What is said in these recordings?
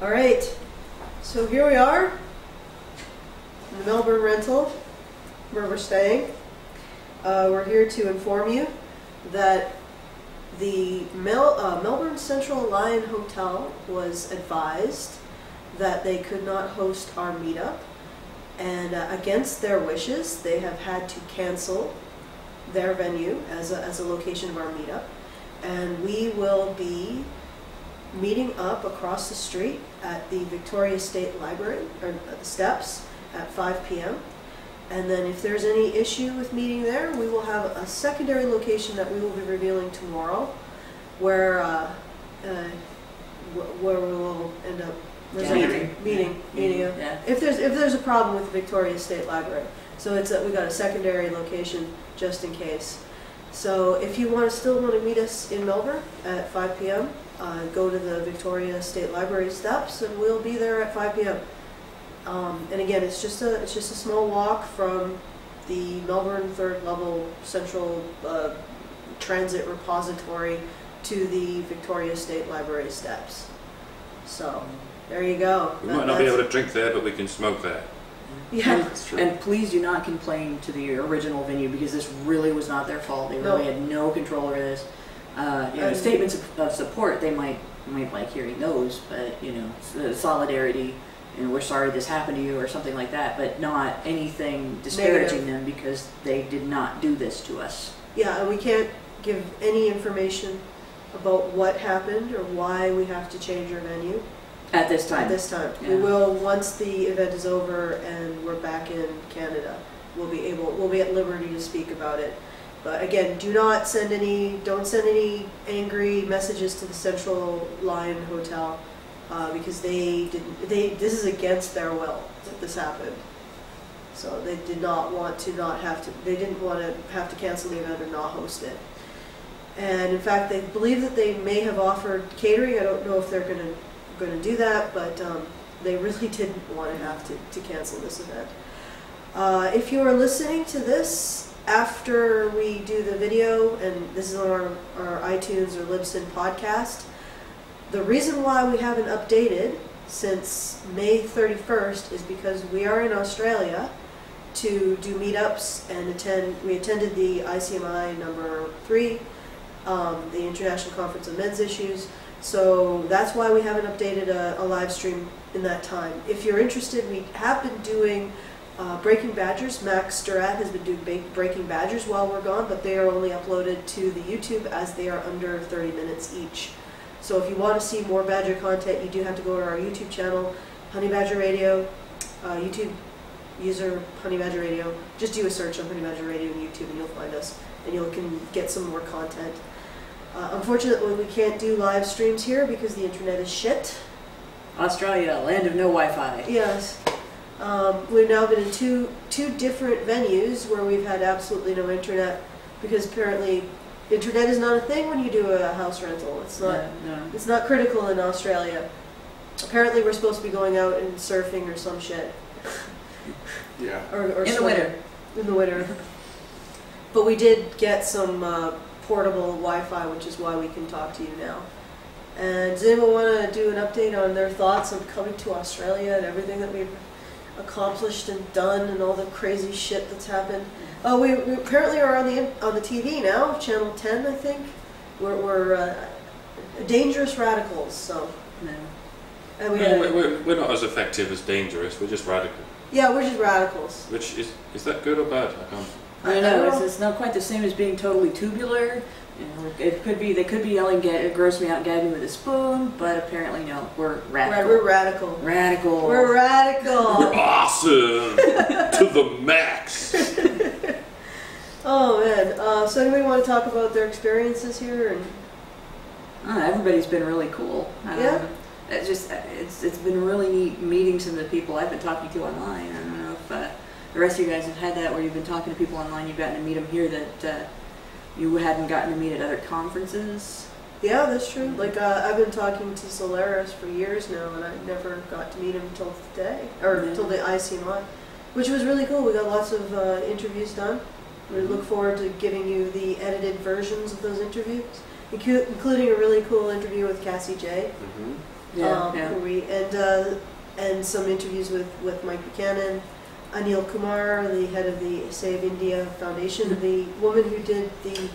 All right, so here we are in the Melbourne rental where we're staying. We're here to inform you that the Melbourne Central Lion Hotel was advised that they could not host our meetup, and against their wishes, they have had to cancel their venue as a location of our meetup, and we will be meeting up across the street at the Victoria State Library, or at the steps, at 5 p.m. And then if there's any issue with meeting there, we will have a secondary location that we will be revealing tomorrow, where we will end up meeting. Yeah. If there's a problem with the Victoria State Library, so we got a secondary location just in case. So if you still want to meet us in Melbourne at 5 p.m., go to the Victoria State Library steps, and we'll be there at 5 p.m. And again, it's just a small walk from the Melbourne third level central transit repository to the Victoria State Library steps. So there you go. We might not be able to drink there, but we can smoke there. Yeah, that's true. And please do not complain to the original venue, because this really was not their fault. They really had no control over this. Statements of support, they might like hearing those, but solidarity, we're sorry this happened to you or something like that, but not anything disparaging them, because they did not do this to us. Yeah, and we can't give any information about what happened or why we have to change our venue. At this time. Yeah. We will, once the event is over and we're back in Canada, we'll be at liberty to speak about it. But again, don't send any angry messages to the Central Lion Hotel, because this is against their will that this happened. So they did not want to they didn't want to have to cancel the event or not host it. And in fact, they believe that they may have offered catering. I don't know if they're going to do that, but they really didn't want to have to cancel this event. If you are listening to this after we do the video, and this is on our iTunes or Libsyn podcast, the reason why we haven't updated since May 31st is because we are in Australia to do meetups and we attended the ICMI number 3, the International Conference on Men's Issues. So that's why we haven't updated a live stream in that time. If you're interested, we have been doing Breaking Badgers. Max Durat has been doing Breaking Badgers while we're gone, but they are only uploaded to the YouTube as they are under 30 minutes each. So if you want to see more Badger content, you do have to go to our YouTube channel, Honey Badger Radio, YouTube user Honey Badger Radio. Just do a search on Honey Badger Radio on YouTube and you'll find us, and you can get some more content. Unfortunately, we can't do live streams here because the internet is shit. Australia, land of no Wi-Fi. Yes. We've now been in two different venues where we've had absolutely no internet, because apparently internet is not a thing when you do a house rental. It's not. No. It's not critical in Australia. Apparently, we're supposed to be going out and surfing or some shit. Yeah. Or in the winter. In the winter. But we did get some portable Wi-Fi, which is why we can talk to you now. And does anyone want to do an update on their thoughts on coming to Australia and everything that we've accomplished and done and all the crazy shit that's happened? Oh, we apparently are on the TV now, Channel 10, I think. We're dangerous radicals, so. No. And we're not as effective as dangerous. We're just radical. Yeah, we're just radicals. Which is that good or bad? I can't. I know, it's not quite the same as being totally tubular. They could be yelling, gross me out, gag me with a spoon, but apparently no, we're radical. We're radical. Radical. We're radical. We're awesome to the max. Oh man, so anybody want to talk about their experiences here? And everybody's been really cool. Yeah. It's been really neat meeting some of the people I've been talking to online. I don't know if the rest of you guys have had that, where you've been talking to people online, you've gotten to meet them here that you hadn't gotten to meet at other conferences. Yeah, that's true. Like I've been talking to Solaris for years now, and I never got to meet him until today, or until the ICMI, which was really cool. We got lots of interviews done. We look forward to giving you the edited versions of those interviews, including a really cool interview with Cassie J. Yeah, where agree. And some interviews with Mike Buchanan, Anil Kumar, the head of the Save India Foundation, the woman who did the...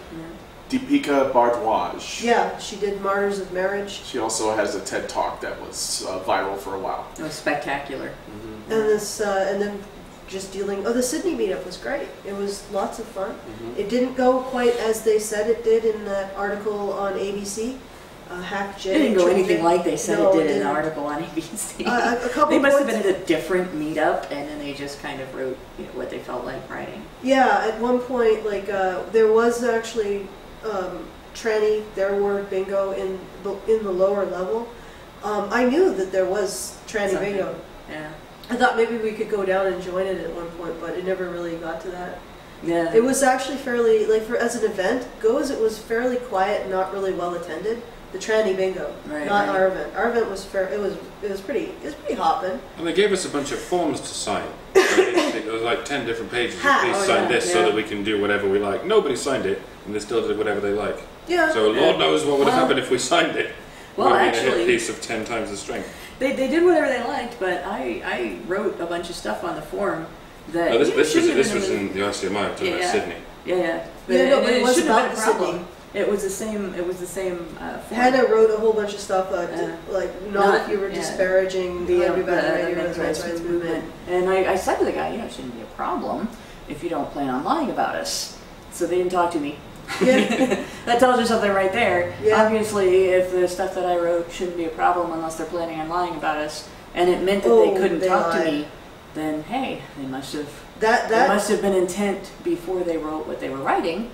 Deepika Bhardwaj. Yeah, she did Martyrs of Marriage. She also has a TED Talk that was viral for a while. It was spectacular. Mm-hmm. And then just dealing... Oh, the Sydney meetup was great. It was lots of fun. Mm-hmm. It didn't go quite as they said it did in that article on ABC. Hack J. It didn't go anything like they said No, it did in the article on ABC. A couple they must have points- been at a different meetup, and then they just kind of wrote what they felt like writing. Yeah, at one point, like, there was actually tranny, their word, bingo in the lower level. I knew that there was tranny Something. bingo. Yeah. I thought maybe we could go down and join it at one point, but it never really got to that. Yeah. It was actually fairly, like, as an event goes, it was fairly quiet and not really well attended. The tranny bingo, not our event. Our event was fair. It was pretty hopping. And they gave us a bunch of forms to sign. There was like 10 different pages. Please sign this so that we can do whatever we like. Nobody signed it, and they still did whatever they like. Yeah. So Lord knows what would have happened if we signed it. Well, We'd actually, be in a hit piece of 10 times the strength. They did whatever they liked, but I wrote a bunch of stuff on the forum that Oh, this was in in the RCMI, talking about Sydney. Yeah. But it wasn't shouldn't have about been a the problem. Sydney. It was the same. Forum. Hannah wrote a whole bunch of stuff, like not if you were disparaging the men's rights movement. And I said to the guy, it shouldn't be a problem if you don't plan on lying about us. So they didn't talk to me. Yeah. That tells you something right there. Yeah. Obviously, if the stuff that I wrote shouldn't be a problem unless they're planning on lying about us, and it meant that they couldn't talk to me, then hey, they must have. There must have been intent before they wrote what they were writing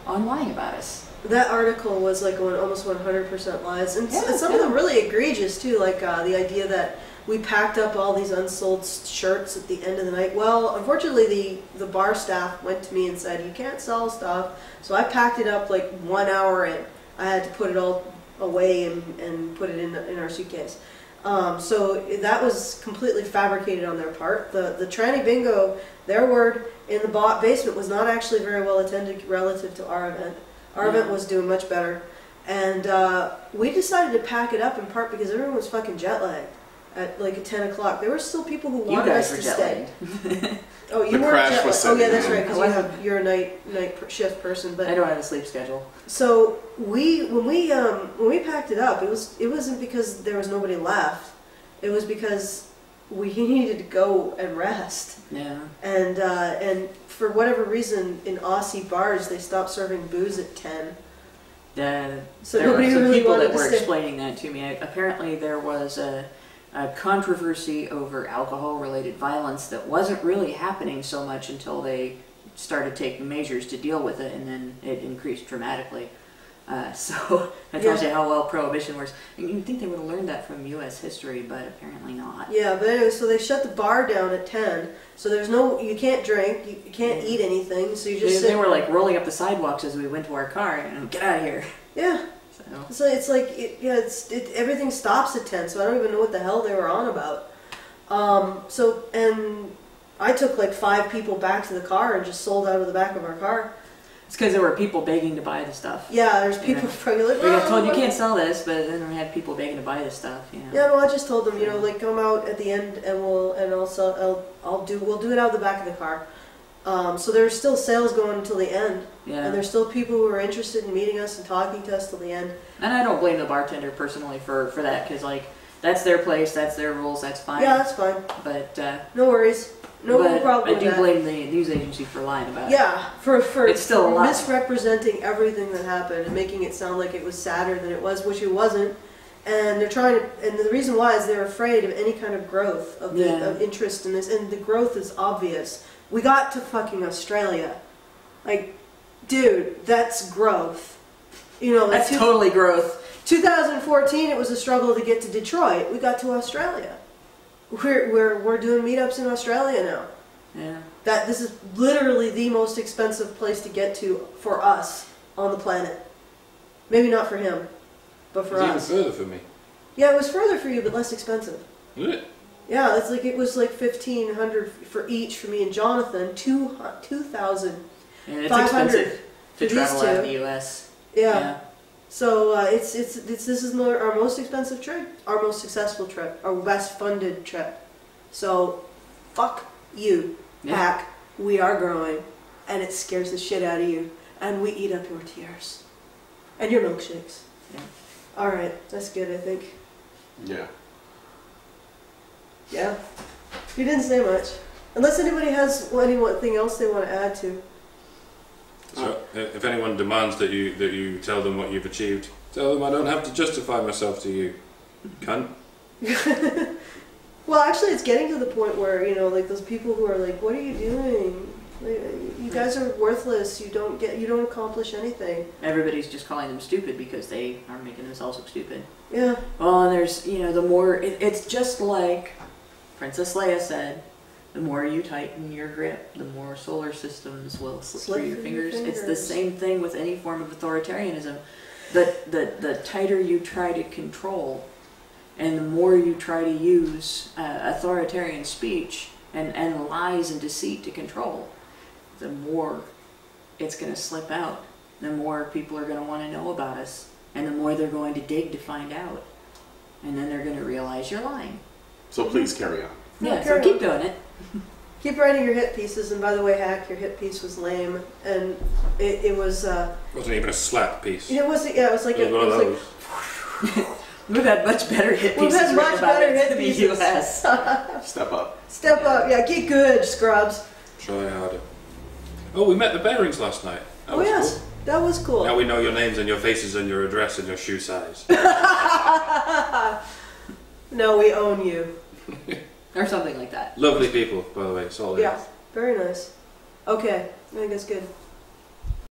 on lying about us. That article was like almost 100% lies, and some of them really egregious too. Like the idea that we packed up all these unsold shirts at the end of the night. Well, unfortunately, the bar staff went to me and said, "You can't sell stuff." So I packed it up like 1 hour, and I had to put it all away and put it in our suitcase. So that was completely fabricated on their part. The tranny bingo, their word in the basement was not actually very well attended relative to our event. Our event was doing much better. And we decided to pack it up in part because everyone was fucking jet lagged at like 10 o'clock. There were still people who wanted us to stay. Oh, you weren't jet lagged. Oh yeah, that's right, because you're a night shift person. But I don't have a sleep schedule. So when we packed it up, it wasn't because there was nobody left. It was because we needed to go and rest. Yeah. And for whatever reason, in Aussie bars, they stopped serving booze at 10. So there nobody were some really people wanted that to were stay. explaining that to me. Apparently, there was a controversy over alcohol-related violence that wasn't really happening so much until they started taking measures to deal with it, and then it increased dramatically. So that tells you how well prohibition works. And you'd think they would have learned that from U.S. history, but apparently not. Yeah, but anyway, so they shut the bar down at 10. So you can't drink, you can't eat anything. So you just they were like rolling up the sidewalks as we went to our car and get out of here. Yeah. So it's like everything stops at 10. So I don't even know what the hell they were on about. And I took like 5 people back to the car and just sold out of the back of our car. It's because there were people begging to buy the stuff. Yeah, there's people probably like, we got told you can't sell this, but then we had people begging to buy the stuff. Yeah, no, I just told them, like come out at the end and we'll do it out of the back of the car. So there's still sales going until the end. Yeah. And there's still people who are interested in meeting us and talking to us till the end. And I don't blame the bartender personally for that, because like that's their place, that's their rules, that's fine. Yeah, that's fine. But no worries. No problem with that. I do blame the news agency for lying about it. Yeah, for it's still a lie. Misrepresenting everything that happened and making it sound like it was sadder than it was, which it wasn't. And they're trying to, and the reason why is they're afraid of any kind of growth of interest in this, and the growth is obvious. We got to fucking Australia. Like, dude, that's growth. That's totally growth. 2014, it was a struggle to get to Detroit. We got to Australia. We're doing meetups in Australia now. Yeah. This is literally the most expensive place to get to for us on the planet. Maybe not for him, but for us. It's even further for me. Yeah, it was further for you, but less expensive. Was it? Yeah, it was like $1,500 for each for me and Jonathan. $2,000. And it's expensive to travel out of the U.S. Yeah. So this is our most expensive trip, our most successful trip, our best funded trip. So fuck you, hack. We are growing, and it scares the shit out of you, and we eat up your tears and your milkshakes. Yeah. All right, that's good. I think. Yeah. Yeah. You didn't say much, unless anybody has anything else they want to add to. So, if anyone demands that you tell them what you've achieved, tell them I don't have to justify myself to you, cunt. Well, actually, it's getting to the point where, you know, like those people who are like, "What are you doing? Like, you guys are worthless. You don't accomplish anything." Everybody's just calling them stupid because they are making themselves look stupid. Yeah. Well, and there's, you know, the more it's just like Princess Leia said, the more you tighten your grip, the more solar systems will slip through your fingers. It's the same thing with any form of authoritarianism. The tighter you try to control, and the more you try to use authoritarian speech and lies and deceit to control, the more it's going to slip out. The more people are going to want to know about us, and the more they're going to dig to find out. And then they're going to realize you're lying. So please carry on. Yeah, so keep doing it. Keep writing your hit pieces, and by the way, Hack, your hit piece was lame, and it was... wasn't even a slap piece. It was, yeah, it was like... We've had much better hit pieces. We've had much better hit pieces. The US. Step up. Step up, yeah, get good, scrubs. Try harder. Oh, we met the Bearings last night. That was yes, cool. That was cool. Now we know your names and your faces and your address and your shoe size. No, we own you. Or something like that. Lovely people, by the way. Solid. Yeah, very nice. Okay, I think that's good.